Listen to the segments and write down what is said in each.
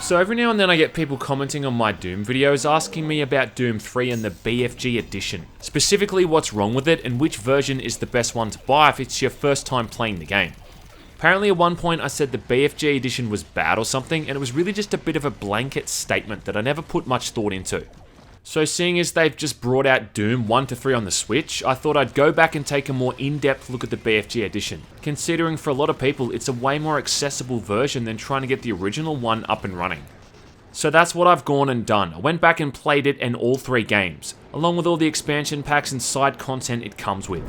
So every now and then I get people commenting on my Doom videos asking me about Doom 3 and the BFG Edition, specifically what's wrong with it and which version is the best one to buy if it's your first time playing the game. Apparently at one point I said the BFG Edition was bad or something, and it was really just a bit of a blanket statement that I never put much thought into. So seeing as they've just brought out Doom 1 to 3 on the Switch, I thought I'd go back and take a more in-depth look at the BFG Edition, considering for a lot of people it's a way more accessible version than trying to get the original one up and running. So that's what I've gone and done. I went back and played it and all 3 games, along with all the expansion packs and side content it comes with.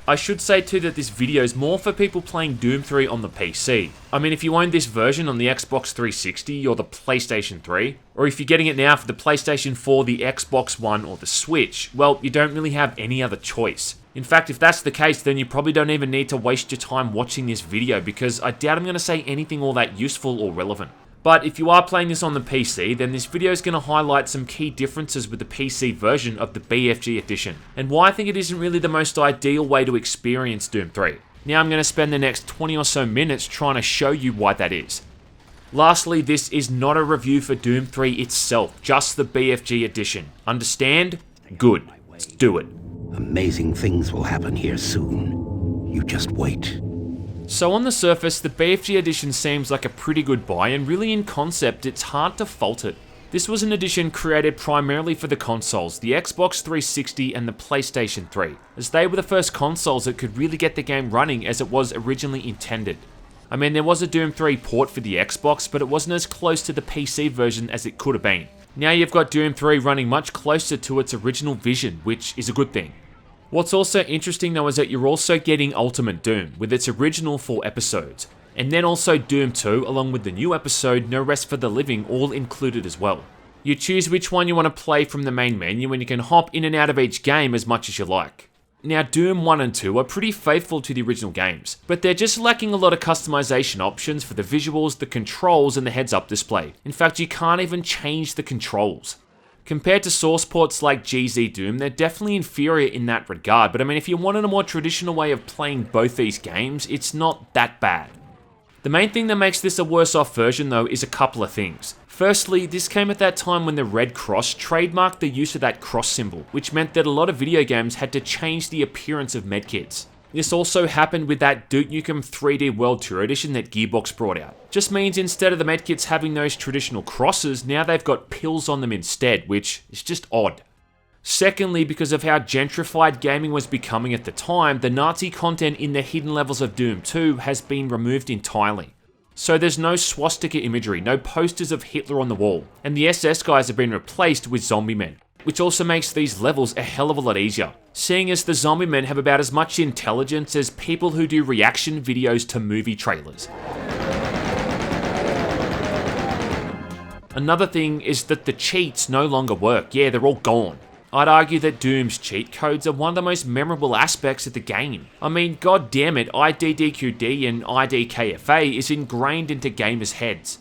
I should say too that this video is more for people playing Doom 3 on the PC. I mean, if you own this version on the Xbox 360 or the PlayStation 3, or if you're getting it now for the PlayStation 4, the Xbox One, or the Switch, well, you don't really have any other choice. In fact, if that's the case, then you probably don't even need to waste your time watching this video, because I doubt I'm going to say anything all that useful or relevant. But if you are playing this on the PC, then this video is going to highlight some key differences with the PC version of the BFG Edition, and why I think it isn't really the most ideal way to experience Doom 3. Now I'm going to spend the next 20 or so minutes trying to show you why that is. Lastly, this is not a review for Doom 3 itself, just the BFG Edition. Understand? Good. Let's do it. Amazing things will happen here soon. You just wait. So on the surface, the BFG Edition seems like a pretty good buy, and really in concept, it's hard to fault it. This was an edition created primarily for the consoles, the Xbox 360 and the PlayStation 3, as they were the first consoles that could really get the game running as it was originally intended. I mean, there was a Doom 3 port for the Xbox, but it wasn't as close to the PC version as it could have been. Now you've got Doom 3 running much closer to its original vision, which is a good thing. What's also interesting though is that you're also getting Ultimate Doom, with its original 4 episodes, and then also Doom 2 along with the new episode No Rest for the Living all included as well. You choose which one you want to play from the main menu, and you can hop in and out of each game as much as you like. Now Doom 1 and 2 are pretty faithful to the original games, but they're just lacking a lot of customization options for the visuals, the controls, and the heads-up display. In fact, you can't even change the controls. Compared to source ports like GZ Doom, they're definitely inferior in that regard, but I mean, if you wanted a more traditional way of playing both these games, it's not that bad. The main thing that makes this a worse off version though is a couple of things. Firstly, this came at that time when the Red Cross trademarked the use of that cross symbol, which meant that a lot of video games had to change the appearance of medkits. This also happened with that Duke Nukem 3D World Tour Edition that Gearbox brought out. Just means instead of the medkits having those traditional crosses, now they've got pills on them instead, which is just odd. Secondly, because of how gentrified gaming was becoming at the time, the Nazi content in the hidden levels of Doom 2 has been removed entirely. So there's no swastika imagery, no posters of Hitler on the wall, and the SS guys have been replaced with zombie men, which also makes these levels a hell of a lot easier, seeing as the zombie men have about as much intelligence as people who do reaction videos to movie trailers. Another thing is that the cheats no longer work. Yeah, they're all gone. I'd argue that Doom's cheat codes are one of the most memorable aspects of the game. I mean, god damn it, IDDQD and IDKFA is ingrained into gamers' heads.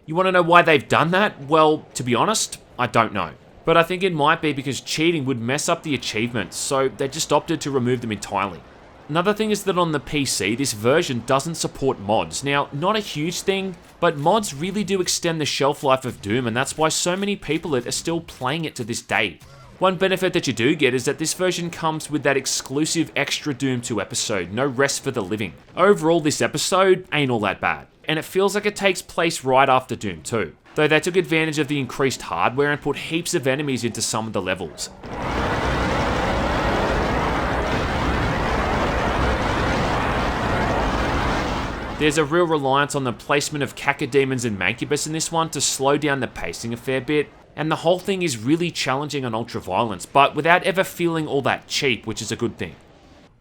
You want to know why they've done that? Well, to be honest, I don't know. But I think it might be because cheating would mess up the achievements, so they just opted to remove them entirely. Another thing is that on the PC, this version doesn't support mods. Now, not a huge thing, but mods really do extend the shelf life of Doom, and that's why so many people are still playing it to this day. One benefit that you do get is that this version comes with that exclusive extra Doom 2 episode, No Rest for the Living. Overall, this episode ain't all that bad, and it feels like it takes place right after Doom 2. Though they took advantage of the increased hardware and put heaps of enemies into some of the levels. There's a real reliance on the placement of cacodemons and mancubus in this one to slow down the pacing a fair bit, and the whole thing is really challenging on ultra-violence, but without ever feeling all that cheap, which is a good thing.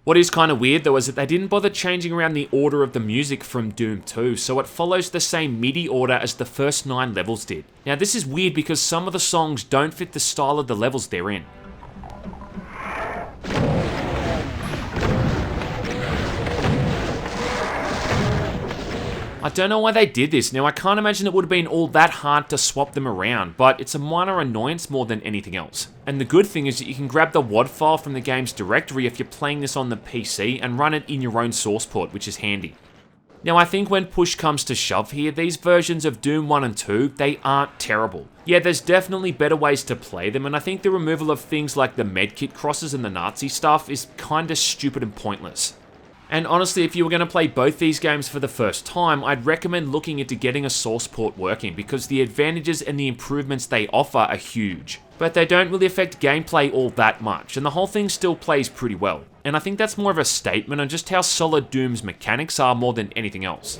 What is kind of weird though is that they didn't bother changing around the order of the music from Doom 2, so it follows the same MIDI order as the first 9 levels did. Now this is weird because some of the songs don't fit the style of the levels they're in. I don't know why they did this. Now, I can't imagine it would have been all that hard to swap them around, but it's a minor annoyance more than anything else. And the good thing is that you can grab the WAD file from the game's directory if you're playing this on the PC and run it in your own source port, which is handy. Now, I think when push comes to shove here, these versions of Doom 1 and 2, they aren't terrible. Yeah, there's definitely better ways to play them, and I think the removal of things like the medkit crosses and the Nazi stuff is kinda stupid and pointless. And honestly, if you were going to play both these games for the first time, I'd recommend looking into getting a source port working, because the advantages and the improvements they offer are huge. But they don't really affect gameplay all that much, and the whole thing still plays pretty well. And I think that's more of a statement on just how solid Doom's mechanics are more than anything else.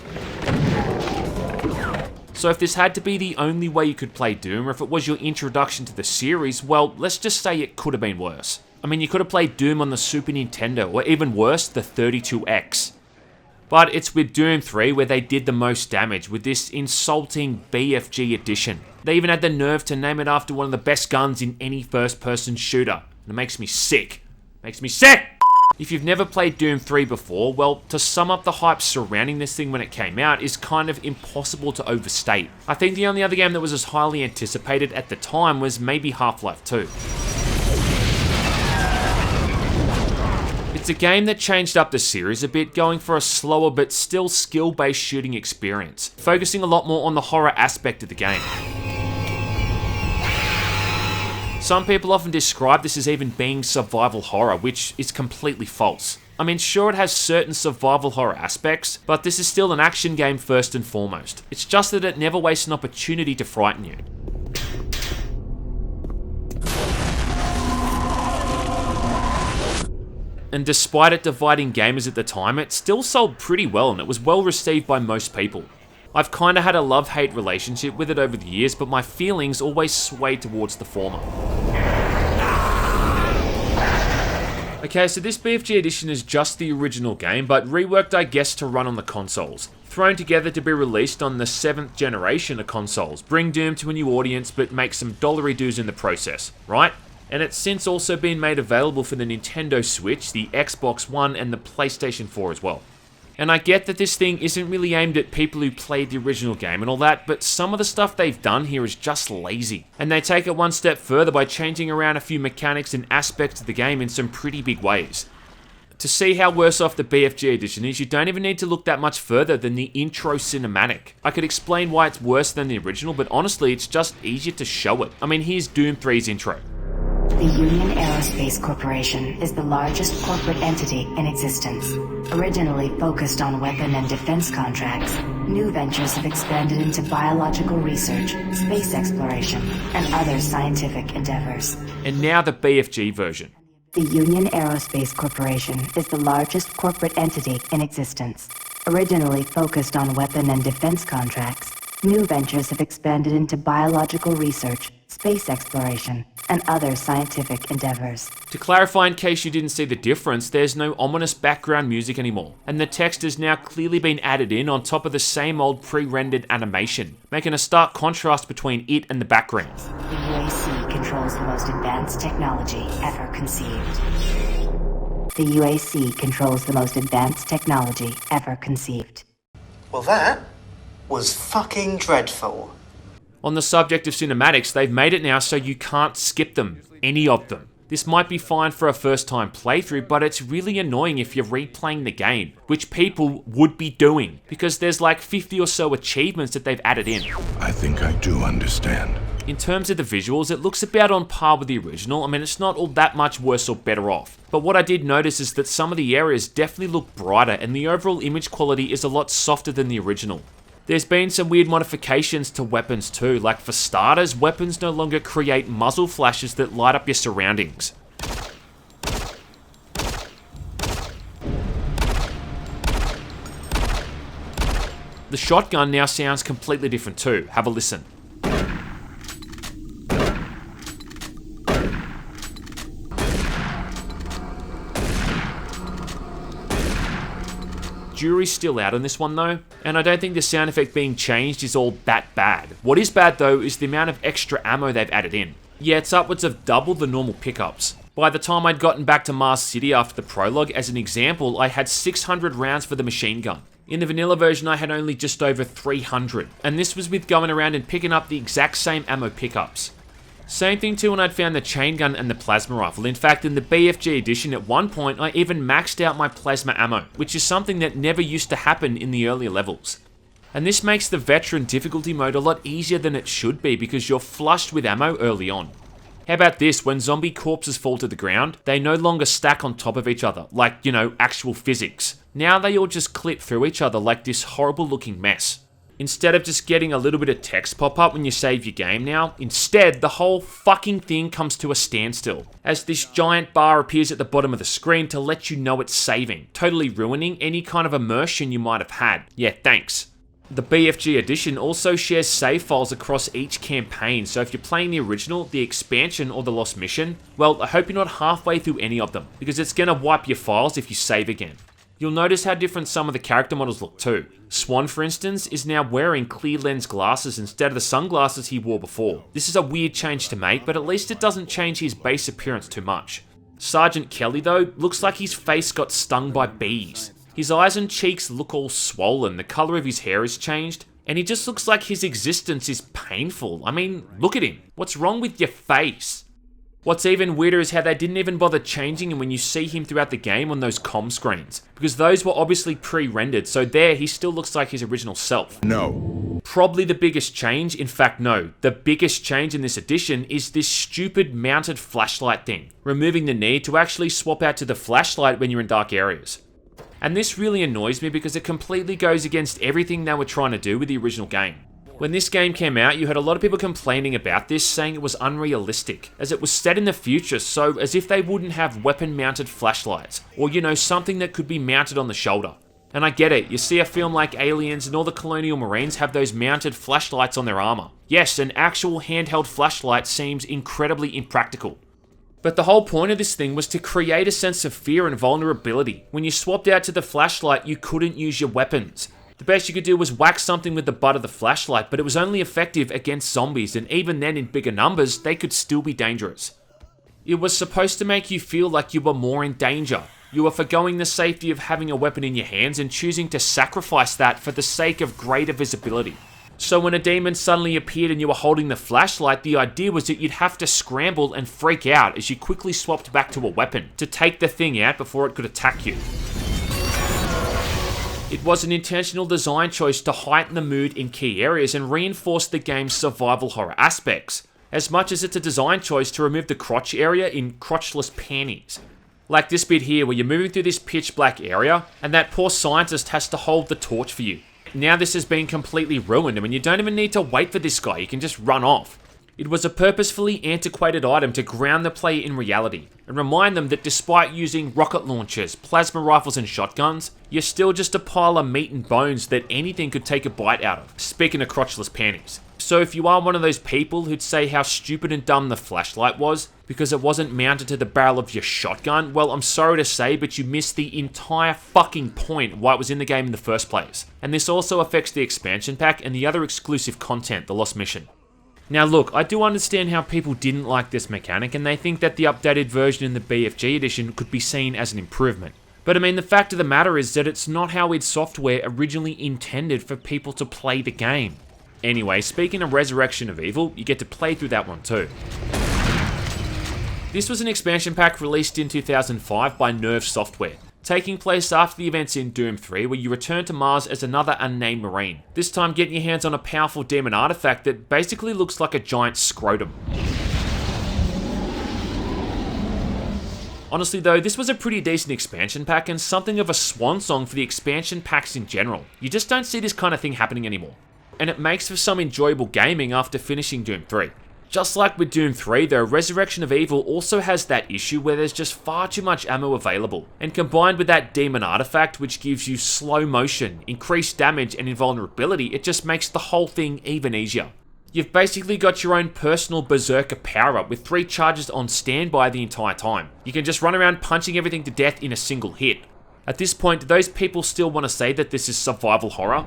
So if this had to be the only way you could play Doom, or if it was your introduction to the series, well, let's just say it could have been worse. I mean, you could have played Doom on the Super Nintendo, or even worse, the 32X. But it's with Doom 3 where they did the most damage, with this insulting BFG Edition. They even had the nerve to name it after one of the best guns in any first-person shooter. And it makes me sick. Makes me sick! If you've never played Doom 3 before, well, to sum up the hype surrounding this thing when it came out is kind of impossible to overstate. I think the only other game that was as highly anticipated at the time was maybe Half-Life 2. It's a game that changed up the series a bit, going for a slower but still skill-based shooting experience, focusing a lot more on the horror aspect of the game. Some people often describe this as even being survival horror, which is completely false. I mean, sure, it has certain survival horror aspects, but this is still an action game first and foremost. It's just that it never wastes an opportunity to frighten you. And despite it dividing gamers at the time, it still sold pretty well and it was well received by most people. I've kinda had a love-hate relationship with it over the years, but my feelings always sway towards the former. Okay, so this BFG Edition is just the original game, but reworked I guess to run on the consoles. Thrown together to be released on the 7th generation of consoles. Bring Doom to a new audience, but make some dollary-doos in the process, right? And it's since also been made available for the Nintendo Switch, the Xbox One, and the PlayStation 4 as well. And I get that this thing isn't really aimed at people who played the original game and all that, but some of the stuff they've done here is just lazy. And they take it one step further by changing around a few mechanics and aspects of the game in some pretty big ways. To see how worse off the BFG Edition is, you don't even need to look that much further than the intro cinematic. I could explain why it's worse than the original, but honestly, it's just easier to show it. I mean, here's Doom 3's intro. The Union Aerospace Corporation is the largest corporate entity in existence. Originally focused on weapon and defense contracts, new ventures have expanded into biological research, space exploration, and other scientific endeavors. And now the BFG version. The Union Aerospace Corporation is the largest corporate entity in existence. Originally focused on weapon and defense contracts, new ventures have expanded into biological research, space exploration, and other scientific endeavors. To clarify in case you didn't see the difference, there's no ominous background music anymore, and the text has now clearly been added in on top of the same old pre-rendered animation, making a stark contrast between it and the background. The UAC controls the most advanced technology ever conceived. The UAC controls the most advanced technology ever conceived. Well, that was fucking dreadful. On the subject of cinematics, they've made it now so you can't skip them, any of them. This might be fine for a first-time playthrough, but it's really annoying if you're replaying the game, which people would be doing, because there's like 50 or so achievements that they've added in. I think I do understand. In terms of the visuals, it looks about on par with the original. I mean, it's not all that much worse or better off. But what I did notice is that some of the areas definitely look brighter, and the overall image quality is a lot softer than the original. There's been some weird modifications to weapons too, like for starters, weapons no longer create muzzle flashes that light up your surroundings. The shotgun now sounds completely different too, have a listen. Jury's still out on this one though, and I don't think the sound effect being changed is all that bad. What is bad though is the amount of extra ammo they've added in. Yeah, it's upwards of double the normal pickups. By the time I'd gotten back to Mars City after the prologue, as an example, I had 600 rounds for the machine gun. In the vanilla version I had only just over 300, and this was with going around and picking up the exact same ammo pickups. Same thing too when I'd found the chain gun and the plasma rifle. In fact, in the BFG edition at one point I even maxed out my plasma ammo, which is something that never used to happen in the earlier levels. And this makes the veteran difficulty mode a lot easier than it should be because you're flushed with ammo early on. How about this, when zombie corpses fall to the ground, they no longer stack on top of each other, like, you know, actual physics. Now they all just clip through each other like this horrible looking mess. Instead of just getting a little bit of text pop up when you save your game now, instead the whole fucking thing comes to a standstill, as this giant bar appears at the bottom of the screen to let you know it's saving, totally ruining any kind of immersion you might have had. Yeah, thanks. The BFG Edition also shares save files across each campaign, so if you're playing the original, the expansion, or the Lost Mission, well, I hope you're not halfway through any of them, because it's gonna wipe your files if you save again. You'll notice how different some of the character models look too. Swan, for instance, is now wearing clear lens glasses instead of the sunglasses he wore before. This is a weird change to make, but at least it doesn't change his base appearance too much. Sergeant Kelly, though, looks like his face got stung by bees. His eyes and cheeks look all swollen, the colour of his hair has changed, and he just looks like his existence is painful. I mean, look at him. What's wrong with your face? What's even weirder is how they didn't even bother changing him when you see him throughout the game on those comm screens, because those were obviously pre-rendered, so there he still looks like his original self. No. Probably the biggest change, in fact no, the biggest change in this edition is this stupid mounted flashlight thing, removing the need to actually swap out to the flashlight when you're in dark areas. And this really annoys me because it completely goes against everything they were trying to do with the original game. When this game came out, you had a lot of people complaining about this, saying it was unrealistic, as it was set in the future, so as if they wouldn't have weapon-mounted flashlights, or you know, something that could be mounted on the shoulder. And I get it, you see a film like Aliens and all the Colonial Marines have those mounted flashlights on their armor. Yes, an actual handheld flashlight seems incredibly impractical. But the whole point of this thing was to create a sense of fear and vulnerability. When you swapped out to the flashlight, you couldn't use your weapons. The best you could do was whack something with the butt of the flashlight, but it was only effective against zombies, and even then in bigger numbers, they could still be dangerous. It was supposed to make you feel like you were more in danger. You were forgoing the safety of having a weapon in your hands and choosing to sacrifice that for the sake of greater visibility. So when a demon suddenly appeared and you were holding the flashlight, the idea was that you'd have to scramble and freak out as you quickly swapped back to a weapon to take the thing out before it could attack you. It was an intentional design choice to heighten the mood in key areas and reinforce the game's survival horror aspects, as much as it's a design choice to remove the crotch area in crotchless panties. Like this bit here where you're moving through this pitch black area and that poor scientist has to hold the torch for you. Now this has been completely ruined, and when you don't even need to wait for this guy, you can just run off. It was a purposefully antiquated item to ground the player in reality, and remind them that despite using rocket launchers, plasma rifles and shotguns, you're still just a pile of meat and bones that anything could take a bite out of, speaking of crotchless panties. So if you are one of those people who'd say how stupid and dumb the flashlight was, because it wasn't mounted to the barrel of your shotgun, well, I'm sorry to say, but you missed the entire fucking point why it was in the game in the first place. And this also affects the expansion pack and the other exclusive content, the Lost Mission. Now look, I do understand how people didn't like this mechanic, and they think that the updated version in the BFG edition could be seen as an improvement. But I mean, the fact of the matter is that it's not how id Software originally intended for people to play the game. Anyway, speaking of Resurrection of Evil, you get to play through that one too. This was an expansion pack released in 2005 by Nerve Software, taking place after the events in Doom 3, where you return to Mars as another unnamed Marine, this time getting your hands on a powerful demon artifact that basically looks like a giant scrotum. Honestly though, this was a pretty decent expansion pack and something of a swan song for the expansion packs in general. You just don't see this kind of thing happening anymore. And it makes for some enjoyable gaming after finishing Doom 3. Just like with Doom 3 though, Resurrection of Evil also has that issue where there's just far too much ammo available, and combined with that demon artifact which gives you slow motion, increased damage and invulnerability, it just makes the whole thing even easier. You've basically got your own personal berserker power-up with 3 charges on standby the entire time. You can just run around punching everything to death in a single hit. At this point, do those people still want to say that this is survival horror?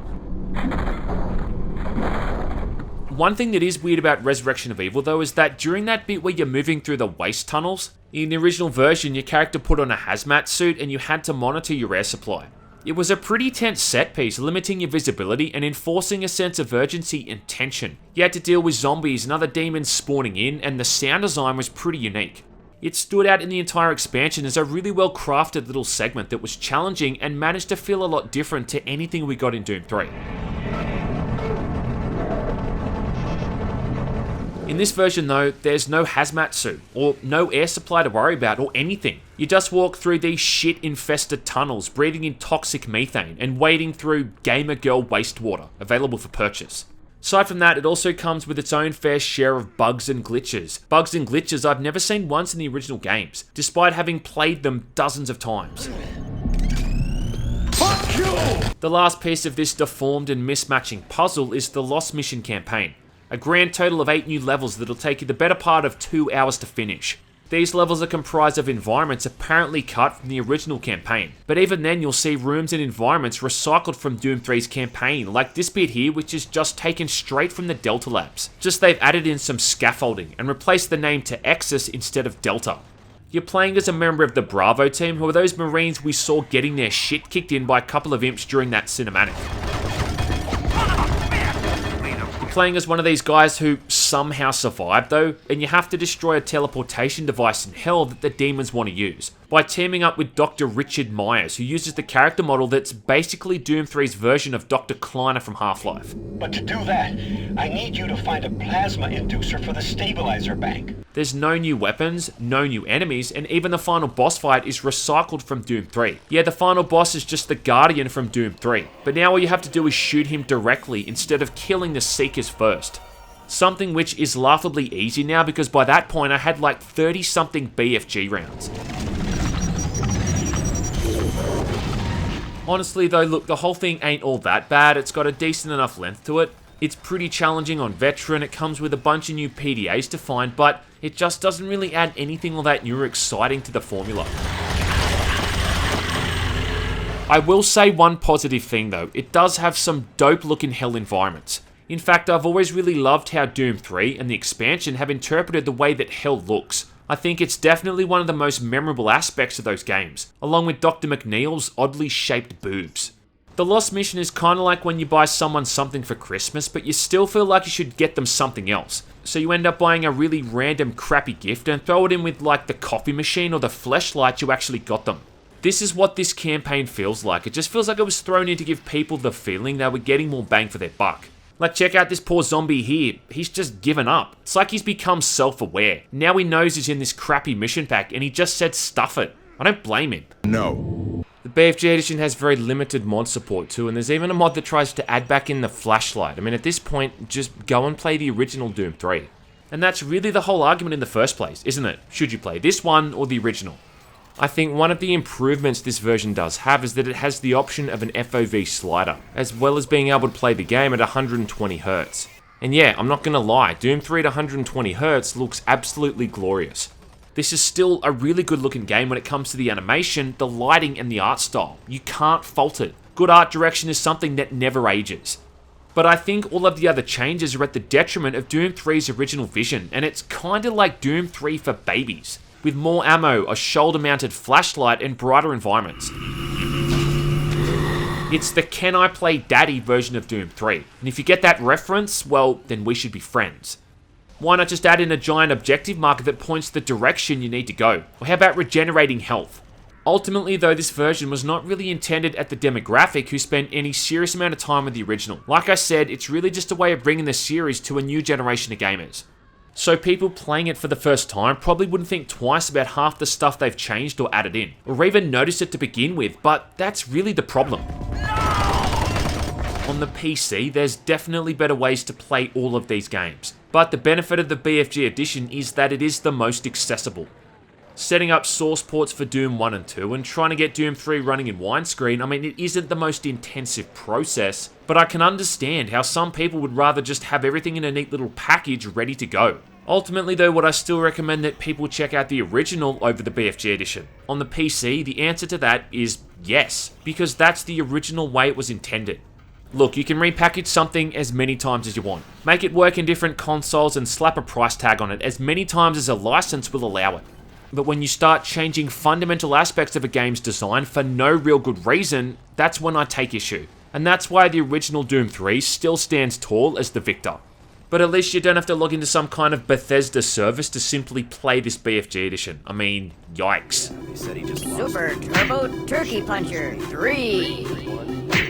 One thing that is weird about Resurrection of Evil though is that during that bit where you're moving through the waste tunnels, in the original version your character put on a hazmat suit and you had to monitor your air supply. It was a pretty tense set piece, limiting your visibility and enforcing a sense of urgency and tension. You had to deal with zombies and other demons spawning in, and the sound design was pretty unique. It stood out in the entire expansion as a really well crafted little segment that was challenging and managed to feel a lot different to anything we got in Doom 3. In this version though, there's no hazmat suit, or no air supply to worry about, or anything. You just walk through these shit-infested tunnels, breathing in toxic methane, and wading through gamer girl wastewater, available for purchase. Aside from that, it also comes with its own fair share of bugs and glitches. Bugs and glitches I've never seen once in the original games, despite having played them dozens of times. Fuck you! The last piece of this deformed and mismatching puzzle is the Lost Mission campaign. A grand total of 8 new levels that'll take you the better part of 2 hours to finish. These levels are comprised of environments apparently cut from the original campaign, but even then you'll see rooms and environments recycled from Doom 3's campaign, like this bit here which is just taken straight from the Delta Labs. Just they've added in some scaffolding and replaced the name to Exus instead of Delta. You're playing as a member of the Bravo team, who are those Marines we saw getting their shit kicked in by a couple of imps during that cinematic. Playing as one of these guys who somehow survived though, and you have to destroy a teleportation device in hell that the demons want to use, by teaming up with Dr. Richard Myers, who uses the character model that's basically Doom 3's version of Dr. Kleiner from Half-Life. But to do that, I need you to find a plasma inducer for the stabilizer bank. There's no new weapons, no new enemies, and even the final boss fight is recycled from Doom 3. Yeah, the final boss is just the Guardian from Doom 3, but now all you have to do is shoot him directly instead of killing the Seekers first. Something which is laughably easy now, because by that point I had like 30 something BFG rounds. Honestly though, look, the whole thing ain't all that bad. It's got a decent enough length to it. It's pretty challenging on Veteran, it comes with a bunch of new PDAs to find, but it just doesn't really add anything all that new or exciting to the formula. I will say one positive thing though, it does have some dope looking hell environments. In fact, I've always really loved how Doom 3 and the expansion have interpreted the way that hell looks. I think it's definitely one of the most memorable aspects of those games, along with Dr. McNeil's oddly shaped boobs. The Lost Mission is kinda like when you buy someone something for Christmas, but you still feel like you should get them something else. So you end up buying a really random crappy gift and throw it in with like the coffee machine or the fleshlight you actually got them. This is what this campaign feels like. It just feels like it was thrown in to give people the feeling they were getting more bang for their buck. Like, check out this poor zombie here. He's just given up. It's like he's become self-aware. Now he knows he's in this crappy mission pack and he just said stuff it. I don't blame him. No. The BFG Edition has very limited mod support too, and there's even a mod that tries to add back in the flashlight. I mean, at this point, just go and play the original Doom 3. And that's really the whole argument in the first place, isn't it? Should you play this one or the original? I think one of the improvements this version does have is that it has the option of an FOV slider, as well as being able to play the game at 120Hz. And yeah, I'm not gonna lie, Doom 3 at 120Hz looks absolutely glorious. This is still a really good looking game when it comes to the animation, the lighting, and the art style. You can't fault it. Good art direction is something that never ages. But I think all of the other changes are at the detriment of Doom 3's original vision, and it's kinda like Doom 3 for babies, with more ammo, a shoulder-mounted flashlight, and brighter environments. It's the Can I Play Daddy version of Doom 3, and if you get that reference, well, then we should be friends. Why not just add in a giant objective marker that points the direction you need to go? Or how about regenerating health? Ultimately though, this version was not really intended at the demographic who spent any serious amount of time with the original. Like I said, it's really just a way of bringing the series to a new generation of gamers. So people playing it for the first time probably wouldn't think twice about half the stuff they've changed or added in, or even notice it to begin with, but that's really the problem. On the PC, there's definitely better ways to play all of these games, but the benefit of the BFG Edition is that it is the most accessible. Setting up source ports for Doom 1 and 2 and trying to get Doom 3 running in widescreen, I mean, it isn't the most intensive process, but I can understand how some people would rather just have everything in a neat little package ready to go. Ultimately though, would I still recommend that people check out the original over the BFG Edition? On the PC, the answer to that is yes, because that's the original way it was intended. Look, you can repackage something as many times as you want. Make it work in different consoles and slap a price tag on it as many times as a license will allow it. But when you start changing fundamental aspects of a game's design for no real good reason, that's when I take issue. And that's why the original Doom 3 still stands tall as the victor. But at least you don't have to log into some kind of Bethesda service to simply play this BFG edition. I mean, yikes. Super Turbo Turkey Puncher 3.